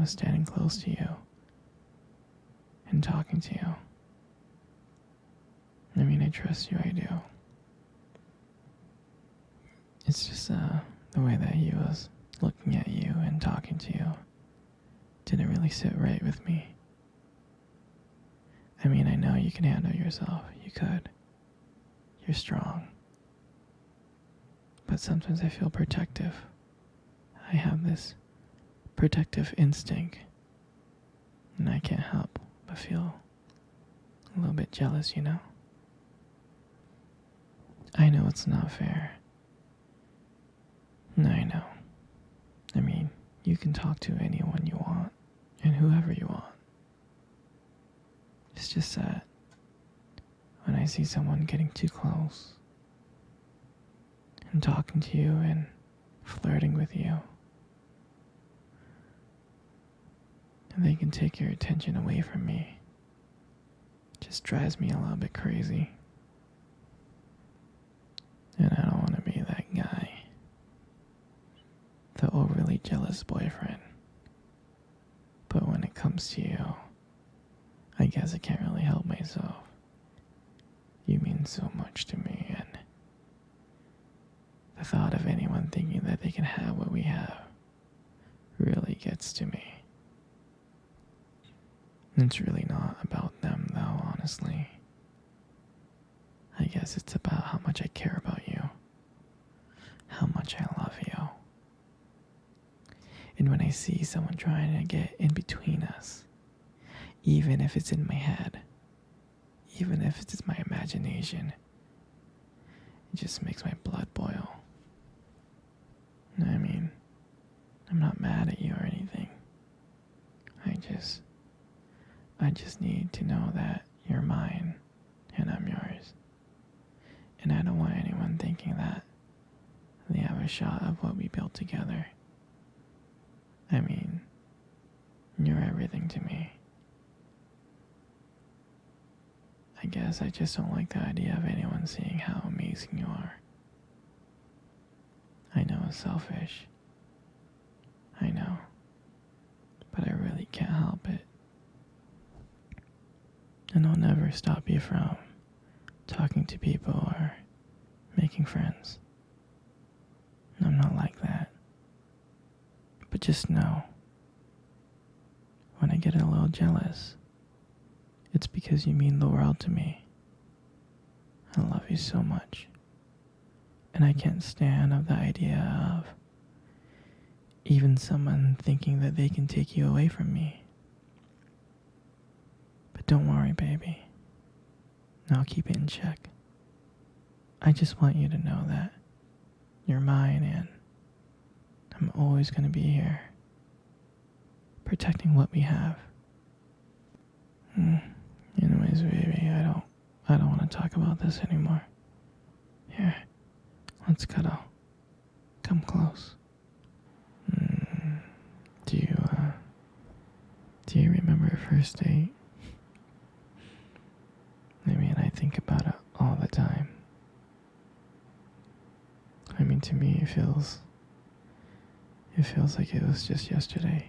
was standing close to you and talking to you. I mean, I trust you, I do. It's just the way that he was looking at you and talking to you didn't really sit right with me. I mean, I know you can handle yourself. You could. You're strong. But sometimes I feel protective. I have this protective instinct. And I can't help but feel a little bit jealous, you know? I know it's not fair. I know. I mean, you can talk to anyone you want and whoever you want. It's just that when I see someone getting too close and talking to you and flirting with you, and they can take your attention away from me, it just drives me a little bit crazy. And I don't want to be that guy, the overly jealous boyfriend. But when it comes to you, I guess I can't really help myself. You mean so much to me, and the thought of anyone thinking that they can have what we have really gets to me. It's really not about them, though, honestly. I guess it's about how much I care about you, how much I love you. And when I see someone trying to get in between us, even if it's in my head, even if it's my imagination, it just makes my blood boil. I mean, I'm not mad at you or anything. I just need to know that you're mine and I'm yours. And I don't want anyone thinking that they have a shot of what we built together. I mean, you're everything to me. I guess I just don't like the idea of anyone seeing how amazing you are. I know it's selfish. I know. But I really can't help it. And I'll never stop you from talking to people or making friends. I'm not like that. But just know, when I get a little jealous, it's because you mean the world to me. I love you so much. And I can't stand of the idea of even someone thinking that they can take you away from me. But don't worry, baby. I'll keep it in check. I just want you to know that you're mine and I'm always going to be here, protecting what we have. Anyways, baby, I don't want to talk about this anymore. Here, let's cuddle. Come close. Do you remember your first date? I mean, I think about it all the time. I mean, to me, it feels like it was just yesterday.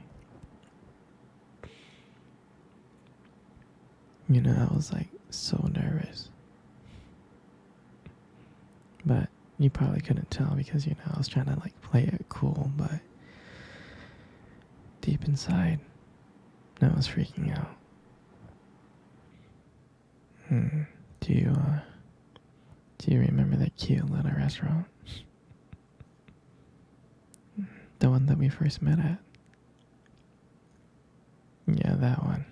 You know, I was like so nervous. But you probably couldn't tell because, you know, I was trying to like play it cool, but deep inside, I was freaking out. Do you remember that cute little restaurant? The one that we first met at? Yeah, that one.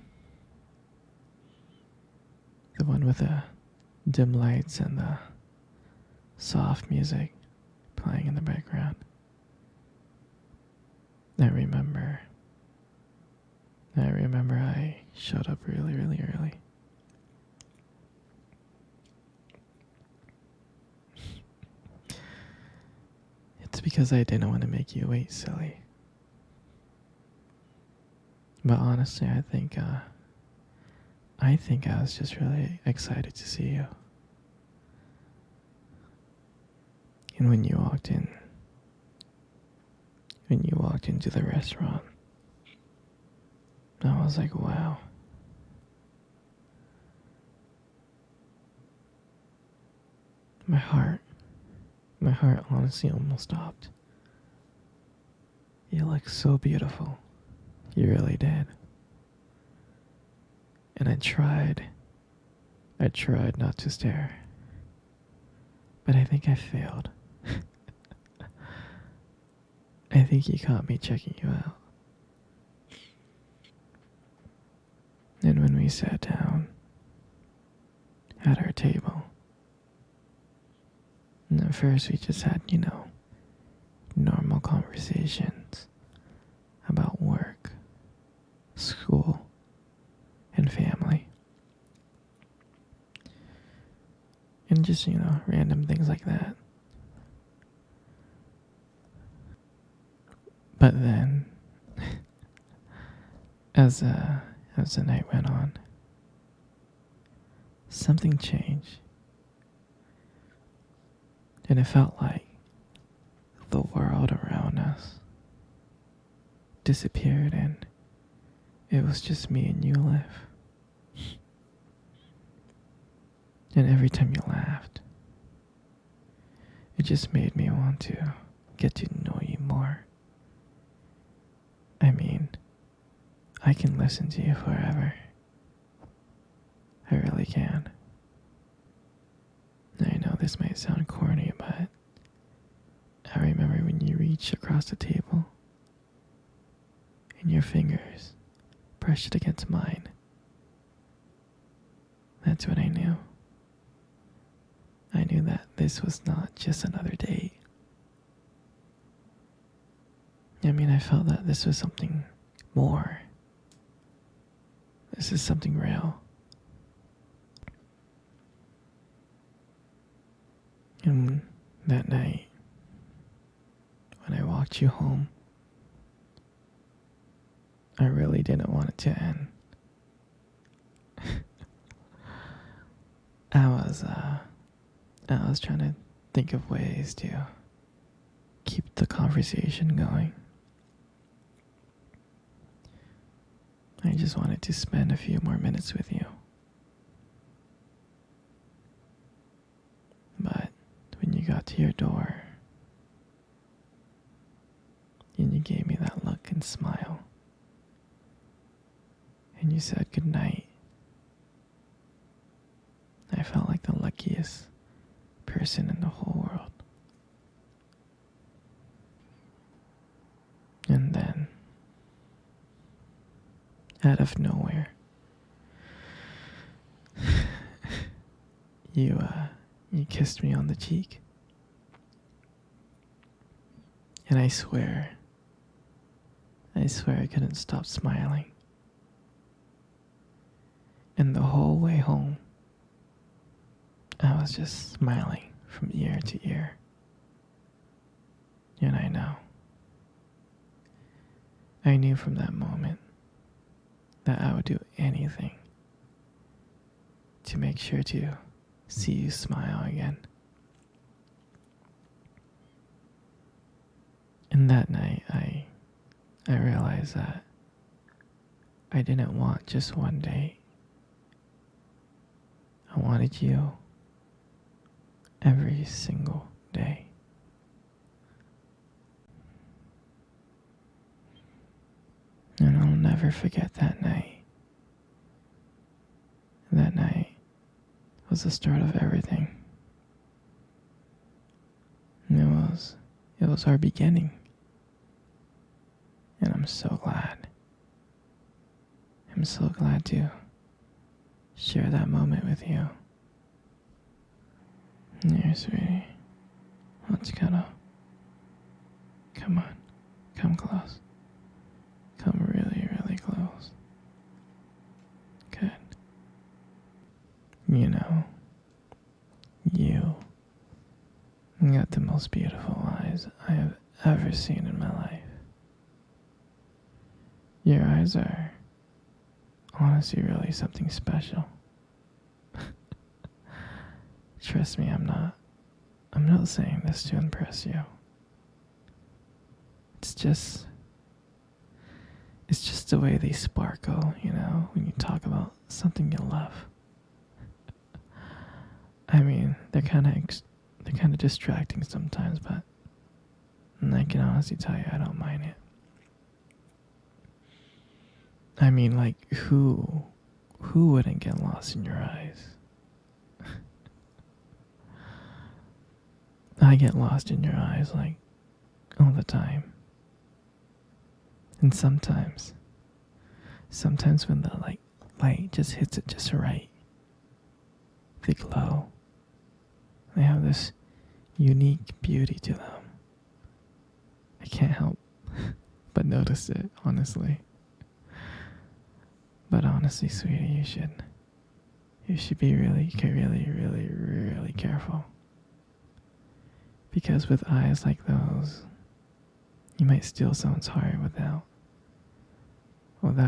The one with the dim lights and the soft music playing in the background. I remember I showed up really, really early. It's because I didn't want to make you wait, silly. But honestly, I think I was just really excited to see you. And when you walked into the restaurant, I was like, wow. My heart, my heart honestly almost stopped. You look so beautiful. You really did. And I tried not to stare. But I think I failed. I think he caught me checking you out. And when we sat down at our table, and at first we just had, normal conversations about work, school, and family. And just, random things like that. But then, as the night went on, something changed. And it felt like the world around us disappeared and it was just me and you left. And every time you laughed, it just made me want to get to know you more. I mean, I can listen to you forever. I really can. I know this might sound corny, but I remember when you reached across the table and your fingers brushed against mine. That's when I knew. I knew that this was not just another date. I mean, I felt that this was something more. This is something real. And that night, when I walked you home, I really didn't want it to end. I was trying to think of ways to keep the conversation going. I just wanted to spend a few more minutes with you. But when you got to your door and you gave me that look and smile and you said goodnight, I felt like the luckiest person in the whole world. And then, out of nowhere, you kissed me on the cheek. And I swear I couldn't stop smiling. And the whole way home, I was just smiling from ear to ear. And I knew from that moment that I would do anything to make sure to see you smile again. And that night, I realized that I didn't want just one date. I wanted you every single day. And I'll never forget that night. That night was the start of everything. And it was our beginning. And I'm so glad. I'm so glad to share that moment with you. Here, sweetie. Let's cuddle. Come on. Come close. Come really, really close. Good. You got the most beautiful eyes I have ever seen in my life. Your eyes are honestly really something special. Trust me, I'm not saying this to impress you. It's just the way they sparkle, when you talk about something you love. I mean, they're kind of distracting sometimes, but I can honestly tell you I don't mind it. I mean, like, who wouldn't get lost in your eyes? I get lost in your eyes, like, all the time. And sometimes when the light just hits it just right, they glow. They have this unique beauty to them. I can't help but notice it, honestly. But honestly, sweetie, you should be really, really, really, really careful. Because with eyes like those, you might steal someone's heart without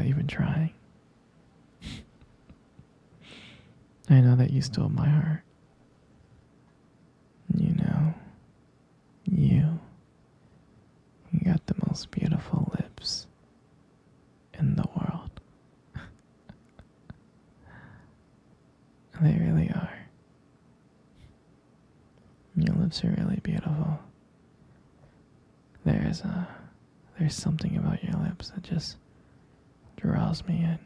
even trying. I know that you stole my heart. You got the most beautiful lips in the world. They really are. Your lips are really beautiful. There's something about your lips that just draws me in.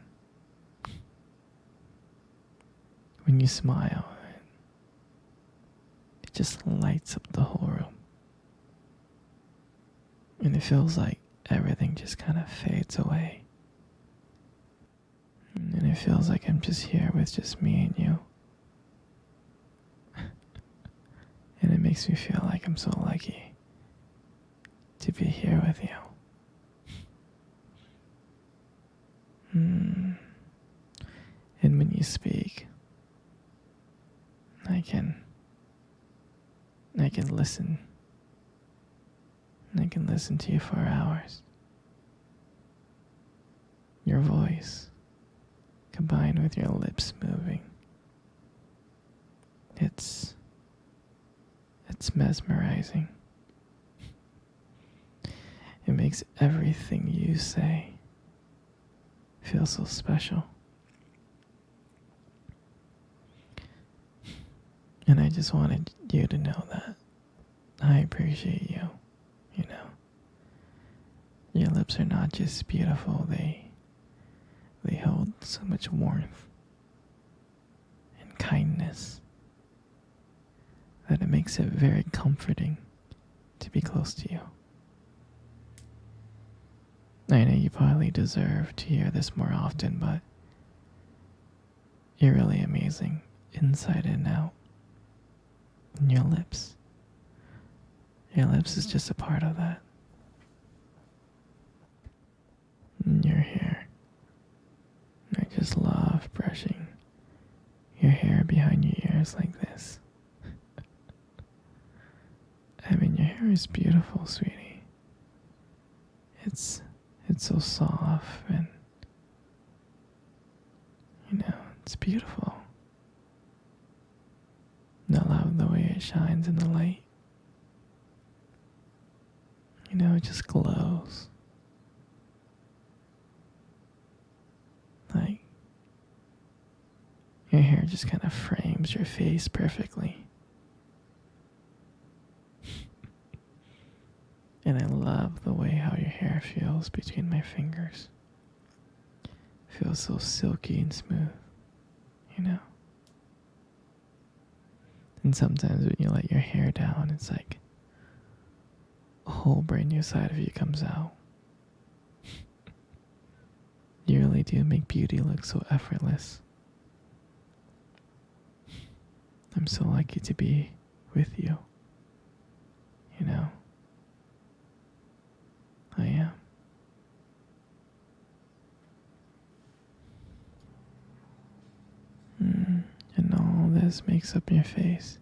When you smile, it just lights up the whole room. And it feels like everything just kind of fades away. And it feels like I'm just here with just me and you. And it makes me feel like I'm so lucky to be here with you. And when you speak, I can listen. I can listen to you for hours. Your voice, combined with your lips moving, it's mesmerizing. It makes everything you say feel so special. And I just wanted you to know that I appreciate you. Your lips are not just beautiful, they hold so much warmth and kindness that it makes it very comforting to be close to you. I know you probably deserve to hear this more often, but you're really amazing inside and out. And your lips is just a part of that. And your hair. I just love brushing your hair behind your ears like this. I mean, your hair is beautiful, sweetie. It's so soft and, it's beautiful. And I love the way it shines in the light. It just glows. Like, your hair just kind of frames your face perfectly. And I love the way how your hair feels between my fingers. Feels so silky and smooth, And sometimes when you let your hair down, it's like a whole brand new side of you comes out. You really do make beauty look so effortless. I'm so lucky to be with you. I am. And all this makes up your face.